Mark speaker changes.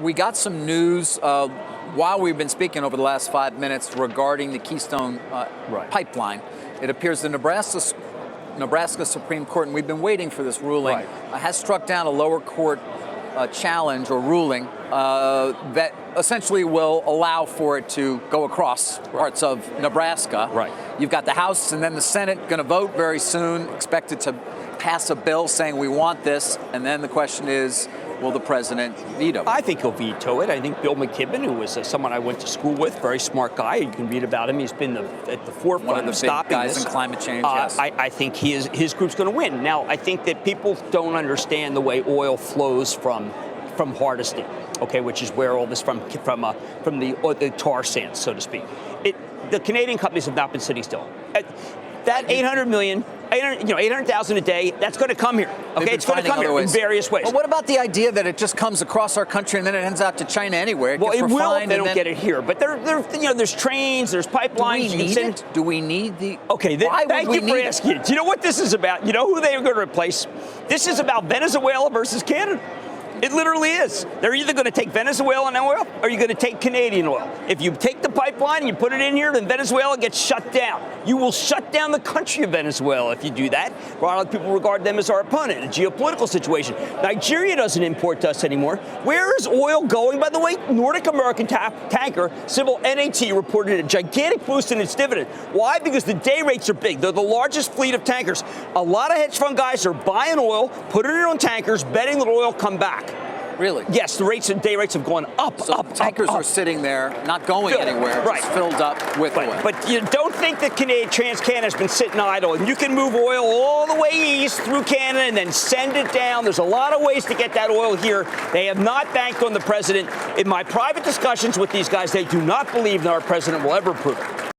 Speaker 1: We got some news while we've been speaking over the last 5 minutes regarding the Keystone Pipeline. It appears the Nebraska Supreme Court, and we've been waiting for this ruling, has struck down a lower court challenge or ruling that essentially will allow for it to go across parts of Nebraska. You've got the House and then the Senate going to vote very soon, expected to pass a bill saying we want this, and then the question is, will the president veto it?
Speaker 2: I think he'll veto it. I think Bill McKibben, who was someone I went to school with, very smart guy. You can read about him. He's been at the forefront of stopping
Speaker 1: guys
Speaker 2: this.
Speaker 1: in climate change. Yes.
Speaker 2: I think his group's going to win. Now, I think that people don't understand the way oil flows from Hardisty, okay, which is where all this from the tar sands, so to speak. The Canadian companies have not been sitting still. That 800,000 a day, that's going to come here. Okay, it's going to come here in various ways.
Speaker 1: But what about the idea that it just comes across our country and then it ends out to China anyway?
Speaker 2: Well, it will if they don't get it here. But there's trains, there's pipelines.
Speaker 1: Do we need it? Do we need the?
Speaker 2: Okay, thank you for asking it. Do you know what this is about? You know who they are going to replace? This is about Venezuela versus Canada. It literally is. They're either going to take Venezuelan oil or you're going to take Canadian oil. If you take the pipeline and you put it in here, then Venezuela gets shut down. You will shut down the country of Venezuela if you do that. A lot of people regard them as our opponent, a geopolitical situation. Nigeria doesn't import to us anymore. Where is oil going? By the way, Nordic American tanker, symbol NAT, reported a gigantic boost in its dividend. Why? Because the day rates are big. They're the largest fleet of tankers. A lot of hedge fund guys are buying oil, putting it on tankers, betting that oil will come back.
Speaker 1: Really?
Speaker 2: Yes, the day rates have gone up,
Speaker 1: tankers are sitting there, not going anywhere, just filled up with oil.
Speaker 2: But you don't think that TransCanada has been sitting idle. And you can move oil all the way east through Canada and then send it down. There's a lot of ways to get that oil here. They have not banked on the president. In my private discussions with these guys, they do not believe that our president will ever approve it.